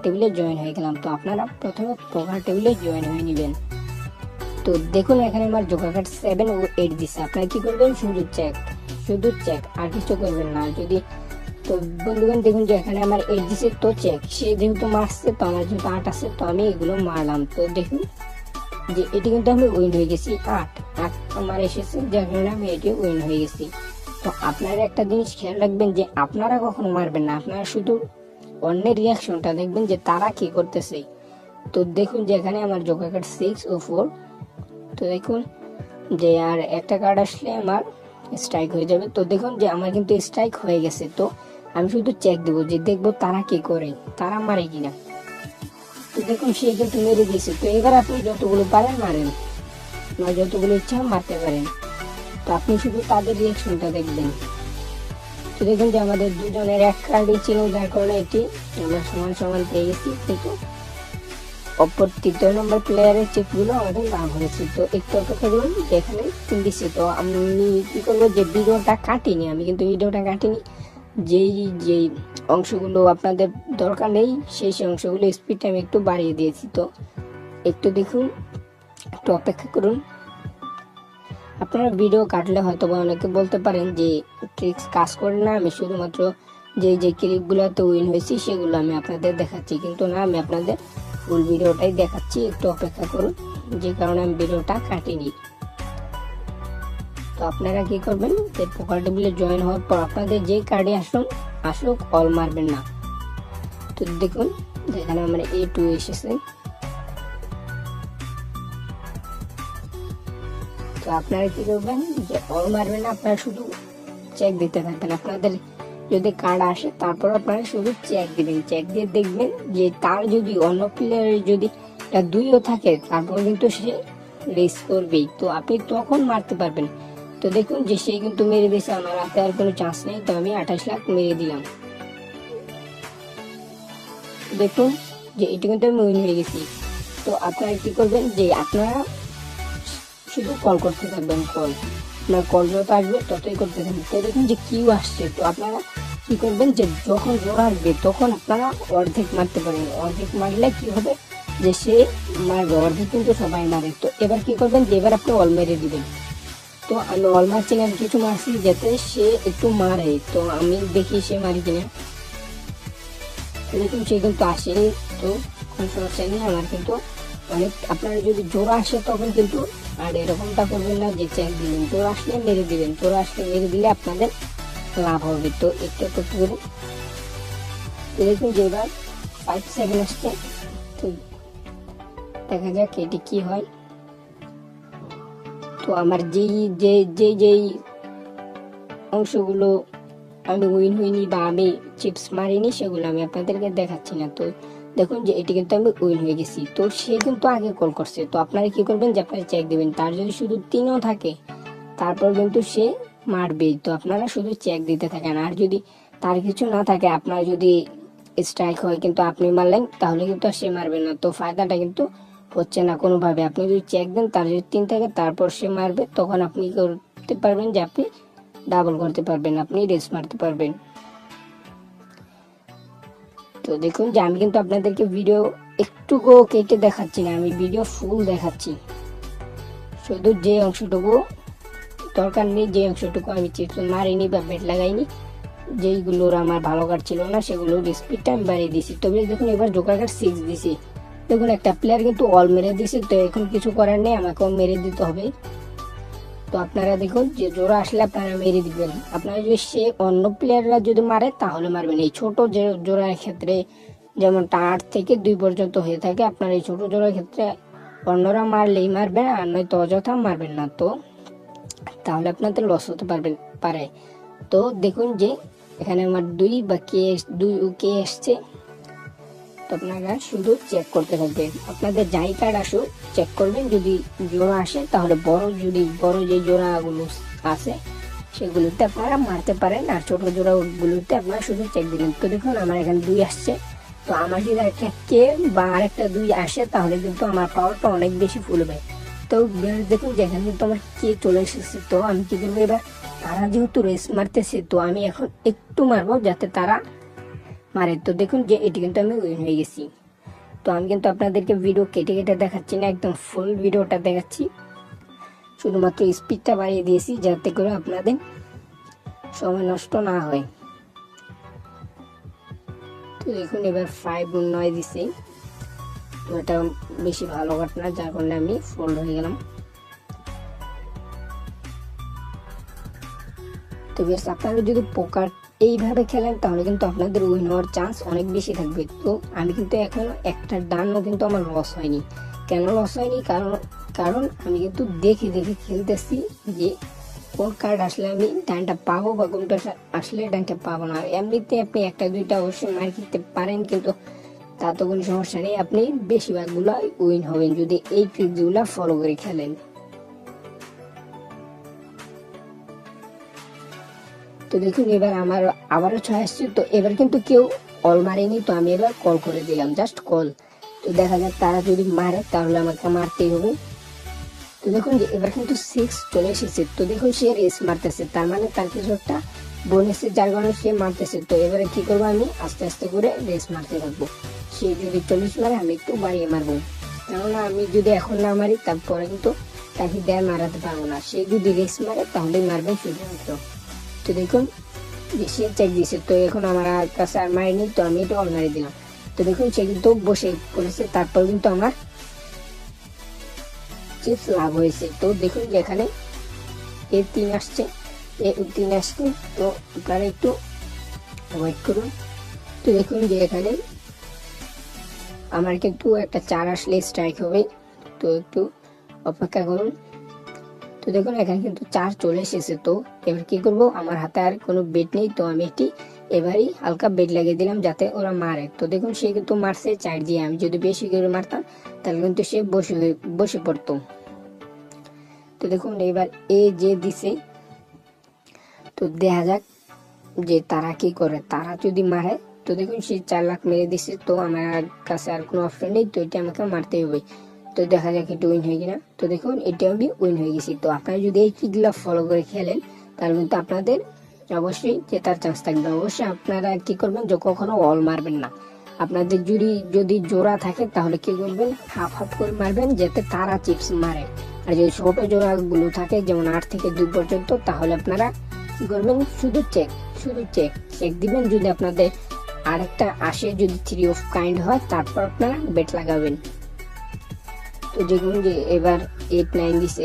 টেবিলে জয়েন হয়ে গেলাম। তো আপনারা প্রথমে পোকার টেবিলে জয়েন হয়ে নেবেন। তো দেখুন এখানে আমার জোকার কার্ড 7 ও 8 দিচ্ছে। আপনারা কি করবেন, শুধু চেক আর কিছু করবেন না। যদি তো বন্ধুগণ দেখুন যে এখানে আমার 8 দিচ্ছে, তো চেক। সে যেহেতু মারছে তো আমার যেহেতু 8 আছে তো আমি এগুলো মারলাম। তো দেখুন যে এটি কিন্তু আমি উইন হয়ে গেছি, 8 আমার এসেছে, যার কারণে আমি এটি উইন হয়ে গেছি। তো আপনারা একটা জিনিস খেয়াল রাখবেন যে আপনারা কখনো মারবেন না, আপনারা শুধু অন্যের রিয়াকশনটা দেখবেন যে তারা কি করতেছে। তো দেখুন যে এখানে আমার জোকার কার্ড 6 ও 4। তো দেখুন যে আর একটা কার্ড আসলে আমার স্ট্রাইক হয়ে যাবে। তো দেখুন যে আমার কিন্তু স্ট্রাইক হয়ে গেছে। তো আমি শুধু চেক দেবো যে দেখবো তারা কি করে, তারা মারে কিনা। তো দেখুন সে কিন্তু মেরে দিয়েছে। তো এবার আপনি যতগুলো পারেন মারেন, বা যতগুলো ইচ্ছা মারতে পারেন। তো আপনি শুধু তাদের রিয়াকশনটা দেখবেন। তো দেখুন যে আমাদের দুজনের এক কার্ডই ছিল, যার কারণে এটি আমরা সমান সমান পেয়ে গেছি। কিন্তু অপর তৃতীয় নম্বর প্লেয়ারের চিপগুলো আমাদের লাভ হয়েছে। তো একটু অপেক্ষা করুন, এখানে দিচ্ছি। তো আমি কি করবো যে ভিডিওটা কাটিনি, আমি কিন্তু ভিডিওটা কাটিনি। যেই অংশগুলো আপনাদের দরকার নেই সেই অংশগুলো স্পিডটা আমি একটু বাড়িয়ে দিয়েছি। তো একটু দেখুন, একটু অপেক্ষা করুন। আপনারা ভিডিও কাটলে হয়তো বা অনেকে বলতে পারেন যে ট্রিক্স কাজ করে না, আমি শুধুমাত্র যে ক্লিপগুলোতে উইন হয়েছি সেগুলো আমি আপনাদের দেখাচ্ছি, কিন্তু না, আমি আপনাদের ফুল ভিডিওটাই দেখাচ্ছি। একটু অপেক্ষা করুন, যে কারণে আমি ভিডিওটা কাটিনি। তো আপনারা কি করবেন যে পোকার টেবিলে জয়েন হওয়ার পর আপনাদের যে কার্ডে আসুক অল মারবেন না। তো দেখুন যেখানে আমার A2 এসেছে। তো আপনারা কি করবেন যে অল মারবেন না, আপনারা শুধু চেক দিতে থাকবেন। আপনাদের যদি কার্ড আসে তারপর আপনারা শুধু চেক দিবেন। চেক দিয়ে দেখবেন যে তার যদি অন্য প্লেয়ারের যদি 2ও থাকে তারপর কিন্তু সে রেস করবেই, তো আপনি তখন মারতে পারবেন। তো দেখুন যে সে কিন্তু মেরে দিয়েছে, আমার হাতে আর কোনো চান্স নেই। তো আমি 28 লাখ মেরে দিলাম। দেখুন যে এটা কিন্তু আমি উইন হয়ে গেছি। তো আপনারা কি করবেন যে আপনারা শুধু কল করতে থাকবেন, আপনার কল যত আসবে ততই করতে থাকবেন। তো দেখুন যে কিউ আসছে। তো আপনারা কি করবেন যে যখন জোর আসবে তখন আপনারা অর্ধেক মারতে পারেন। অর্ধেক মারলে কি হবে যে সে মারবে, অর্ধেক কিন্তু সবাই মারে। তো এবার কি করবেন যে এবার আপনি অল মেরে দিবেন। তো আমি অল মারছি না, কিছু মারছি যাতে সে একটু মারে। তো আমি দেখি সে মারি কিনা। দেখুন সে কিন্তু আসেনি, তো কোনো সমস্যা নেই। আমার কিন্তু অনেক, আপনারা যদি জোর আসে তখন কিন্তু আর এরকমটা করবেন না যে চেক দিবেন, জোর আসলে মেরে দিবেন। জোর আসলে মেরে দিলে আপনাদের লাভ হবে। তো একটু একটু করে দেখুন যে এবার 5 সেকেন্ড আসছে। তো দেখা যাক এটি কি হয়। তো আমার যেই অংশগুলো আমি উইন হইনি বা আমি চিপস মারিনি সেগুলো আমি আপনাদেরকে দেখাচ্ছি না। তো দেখুন যে এটি কিন্তু আমি উইন হয়ে গেছি। তো সে কিন্তু আগে কল করছে। তো আপনারা কি করবেন যে আপনারা চেক দিবেন, তার যদি শুধু 3ও থাকে তারপর কিন্তু সে মারবে। তো আপনারা শুধু চেক দিতে থাকেন। আর যদি তার কিছু না থাকে, আপনার যদি স্ট্রাইক হয় কিন্তু আপনি মারলেন, তাহলে কিন্তু আর সে মারবে না। তো ফায়দাটা কিন্তু হচ্ছে না কোনোভাবে। আপনি যদি চেক দেন, তার যদি 3 থাকে তারপর সে মারবে, তখন আপনি করতে পারবেন যে আপনি ডাবল করতে পারবেন, আপনি রেস মারতে পারবেন। তো দেখুন যে আমি কিন্তু আপনাদেরকে ভিডিও একটুকু কেটে দেখাচ্ছি না, আমি ভিডিও ফুল দেখাচ্ছি। শুধু যে অংশটুকু দরকার নেই, যে অংশটুকু আমি চিপস মারিনি বা বেট লাগাইনি, যেইগুলোর আমার ভালো কার্ড ছিল না সেগুলোর স্পিডটা আমি বাড়িয়ে দিয়েছি। তবে দেখুন এবার জোকার কার্ড 6 দিছি। দেখুন একটা প্লেয়ার কিন্তু অল মেরে দিয়েছে। তো এখন কিছু করার নেই, আমাকেও মেরে দিতে হবে। তো আপনারা দেখুন যে জোড়া আসলে আপনারা মেরে দিবেন। আপনারা যদি সে অন্য প্লেয়াররা যদি মারে তাহলে মারবেন। এই ছোট যে জোড়ার ক্ষেত্রে যেমনটা 8 থেকে 2 পর্যন্ত হয়ে থাকে, আপনার এই ছোট জোড়ার ক্ষেত্রে অন্যরা মারলেই মারবেন, আর নয়তো অযথা মারবেন না। তো তাহলে আপনাদের লস হতে পারে। তো দেখুন যে এখানে আমার 2 বা কে এসছে। তো আপনারা শুধু চেক করতে থাকবেন, আপনাদের যাই কার্ড আসুক চেক করবেন। যদি জোড়া আসে তাহলে বড় যে জোড়াগুলো আছে সেগুলোতে আপনারা মারতে পারেন, আর ছোট জোড়াগুলোতে আপনারা শুধু চেক দিবেন। তো দেখুন আমার এখানে 2 আসছে। তো আমার যদি একটা কে বা আরেকটা 2 আসে তাহলে কিন্তু আমার পাওয়ারটা অনেক বেশি ফুল হবে। তো দেখুন যে এখানে কিন্তু আমার কে চলে এসেছে। তো আমি কি করবো, এবার তারা যেহেতু রেস মারতেছে তো আমি এখন একটু মারবো যাতে তারা মারে। তো দেখুন যে এটি কিন্তু আমি উইন হয়ে গেছি। তো আমি কিন্তু আপনাদেরকে ভিডিও কেটে কেটে দেখাচ্ছি না, একদম ফুল ভিডিওটা দেখাচ্ছি। শুধুমাত্র স্পিডটা বাড়িয়ে দিয়েছি যাতে করে আপনাদের সময় নষ্ট না হয়। তো দেখুন এবার 5-9 দিছি। তো এটা বেশি ভালো ঘটনা, যার কারণে আমি ফোল্ড হয়ে গেলাম। তো বেশ, আপনারা যদি পোকার এইভাবে খেলেন তাহলে কিন্তু আপনাদের উইন হওয়ার চান্স অনেক বেশি থাকবে। তো আমি কিন্তু এখন একটা ডানও কিন্তু আমার লস হয়নি। কেন লস হয়নি? কারণ আমি কিন্তু দেখে দেখে খেলতেছি যে কোন কার্ড আসলে আমি ডানটা পাবো বা কোনটা আসলে ডানটা পাবো না। এমনিতে আপনি একটা দুইটা অবশ্যই মার খেতে পারেন, কিন্তু তা তো কোনো সমস্যা নেই, আপনি বেশিরভাগগুলো উইন হবেন যদি এই ট্রিকগুলো ফলো করে খেলেন। তো দেখুন এবার আমার আবারও 6 আসছে। তো এবার কিন্তু কেউ কল মারেনি, তো আমি এবার কল করে দিলাম, জাস্ট কল। তো দেখা যাক তারা যদি মারে তাহলে আমাকে মারতেই হবে। তো দেখুন যে এবার কিন্তু 6 চলে এসেছে। তো দেখুন সে রেস মারতেছে, তার মানে তার কিছু একটা বোনাসে যার কারণে সে মারতেছে। তো এবারে কি করবো, আমি আস্তে আস্তে করে রেস মারতে থাকবো। সে যদি 40 মারে আমি একটু বাড়িয়ে মারবো, কেননা আমি যদি এখন না মারি তারপরে কিন্তু তাকে দেয় মারাতে পারবো না। সে যদি রেস মারে তাহলেই মারবেন শুধুমাত্র। তো দেখুন যে সে চেক দিয়েছে। তো এখন আমার কাছে আর মারিনি, তো আমি এটা অল মারি দিলাম। তো দেখুন সে কিন্তু বসে পড়েছে, তারপর কিন্তু আমার চিপস লাভ হয়েছে। তো দেখুন যে এখানে A3 আসছে, A3 আসছে। তো আপনারা একটু ওয়েট করুন। তো দেখুন যে এখানে আমার কিন্তু একটা 4 আসলে স্ট্রাইক হবে, তো একটু অপেক্ষা করুন। তো দেখুন এখানে কিন্তু 4 চলে এসেছে। তো এবার কি করব, আমার হাতে আর কোনো বেট নেই, তো আমি এটি এবারই হালকা বেট লাগিয়ে দিলাম যাতে ওরা মারে। তো দেখুন সে কিন্তু মারছে 4 দিয়ে, আমি যদি বেশি করে মারতাম তাহলে কিন্তু সে বসে পড়তো। তো দেখুন এবার এ যে দিছে, তো দেখা যাক যে তারা কি করে। তারা যদি মারে, তো দেখুন সে 4 লাখ মেরে দিছে। তো আমার কাছে আর কোনো অপশন নেই, তো এটা আমাকে মারতেই হবে। তো দেখা যাক এটা উইন হয়ে কিনা। তো দেখুন এটা আমি উইন হয়ে গেছি। তো আপনারা যদি এই ট্রিকগুলো ফলো করে খেলেন তাহলে কিন্তু আপনাদের অবশ্যই জেতার চান্স থাকবে। অবশ্যই আপনারা কি করবেন, যে কখনো অল মারবেন না। আপনাদের যদি জোড়া থাকে তাহলে কি করবেন, হাফ হাফ করে মারবেন যাতে তারা চিপস মারে। আর যদি ছোট জোড়াগুলো থাকে যেমন 8 থেকে 2 পর্যন্ত, তাহলে আপনারা কি করবেন, শুধু চেক দিবেন। যদি আপনাদের আরেকটা আসে, যদি 3 অফ কাইন্ড হয়, তারপর আপনারা বেট লাগাবেন। তো দেখুন যে এবার 8-9 দিছে।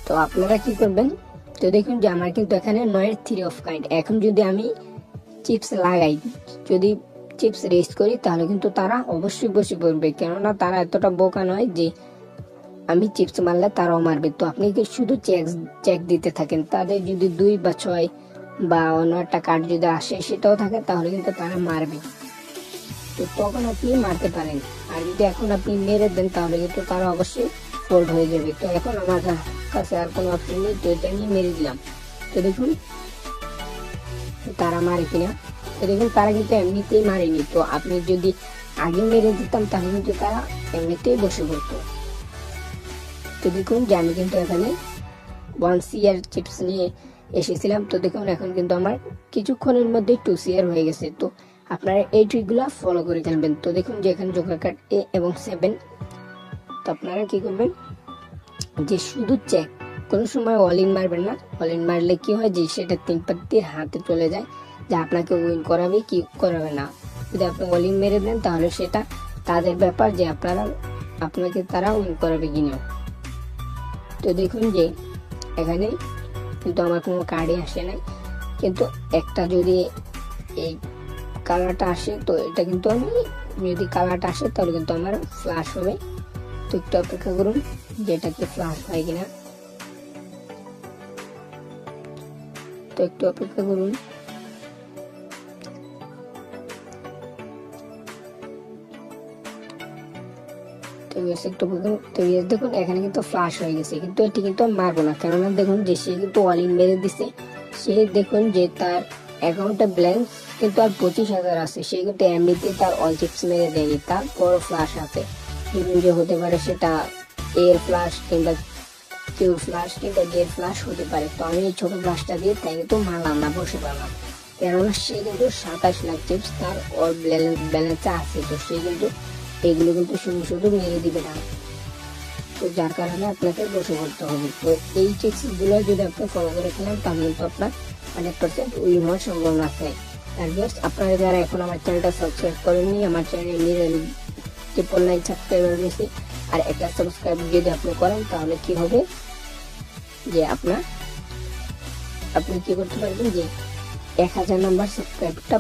তো আপনারা কি করবেন, তো দেখুন যে আমার কিন্তু এখানে 9 3 অফ কাইন্ড। এখন যদি আমি চিপস লাগাই, যদি চিপস রেস্ট করি, তাহলে কিন্তু তারা অবশ্যই বসে পড়বে, কেননা তারা এতটা বোকা নয় যে আমি চিপস মারলে তারাও মারবে। তো আপনি কি শুধু চেক দিতে থাকেন, তাদের যদি 2 বা 6 বা অন্য একটা কার্ড যদি আসে সেটাও থাকে, তাহলে কিন্তু তারা মারবে। তো তখন আপনি মারতে পারেন। আর যদি এখন আপনি মেরে দেন তাহলে কিন্তু তারা অবশ্যই ফোল্ড হয়ে যাবে। তো এখন আমার কাছে আর কোনো অপশন নেই, তো এটা আমি মেরে দিলাম। তো দেখুন তারা মারে কিনা। তো দেখুন তারা কিন্তু এমনিতেই মারেনি। তো আপনি যদি আগে মেরে দিতাম তাহলে কিন্তু তারা এমনিতেই বসে পড়তো। তো দেখুন যে আমি কিন্তু এখানে 1 CR চিপস নিয়ে এসেছিলাম। তো দেখুন এখন কিন্তু আমার কিছুক্ষণের মধ্যে 2 CR হয়ে গেছে। তো আপনারা এই ট্রিকগুলো ফলো করে খেলবেন। তো দেখুন যে এখানে জোকার কার্ড A এবং 7। তো আপনারা কি করবেন, যে শুধু চেক, কোনো সময় অল ইন মারবেন না। অল ইন মারলে কি হয়, যে সেটা 3 পাত্তির হাতে চলে যায়, যে আপনাকে উইন করাবে কি করাবে না। যদি আপনি অল ইন মেরে দেন তাহলে সেটা তাদের ব্যাপার, যে আপনাকে তারা উইন করাবে কিনা। তো দেখুন যে এখানে কিন্তু আমার কোনো কার্ডই আসে নাই, কিন্তু একটা যদি এই কালারটা আসে, তো এটা কিন্তু আমি, যদি কালারটা আসে তাহলে কিন্তু আমার ফ্ল্যাশ হবে। তো একটু অপেক্ষা করুন যে এটাকে ফ্ল্যাশ হয় কিনা। তো একটু অপেক্ষা করুন। তো একটু দেখুন এখানে কিন্তু ফ্ল্যাশ হয়ে গেছে, কিন্তু এটি কিন্তু মারবো না, কেননা দেখুন যে সে কিন্তু অল ইন মেরে দিছে। সে দেখুন যে তার অ্যাকাউন্টে ব্ল্যাঙ্ক কিন্তু আর 25,000 আছে, সে কিন্তু এমনিতে তার অল চিপস মেরে দেয়নি, তার বড় ফ্ল্যাশ আছে। ধরুন যে হতে পারে সেটা এর ফ্ল্যাশ কিংবা কিউ ফ্ল্যাশ কিংবা জেড ফ্ল্যাশ হতে পারে। তো আমি এই ছোট ফ্ল্যাশটা দিয়ে তাই কিন্তু মারলাম না, বসে পারলাম। কেননা সে কিন্তু 27 লাখ চিপস তার ব্যালেন্সে আছে, তো সে কিন্তু এগুলো কিন্তু শুধু শুধু মেরে দিবে না, তো যার কারণে আপনাকে বসে করতে হবে। তো এই টিপস গুলো যদি আপনি ফলো করে ফেলেন তাহলে কিন্তু আপনার 100% উইন হওয়ার সম্ভাবনা আছে। আর জাস্ট আপনারা যারা এখন আমার চ্যানেলটা সাবস্ক্রাইব করেননি, আমার চ্যানেল 999 সাবস্ক্রাইবার রয়েছে, আর একটা সাবস্ক্রাইব যদি আপনি করেন তাহলে কি হবে যে আপনি কি করতে পারবেন যে 1000 নাম্বার সাবস্ক্রাইবটা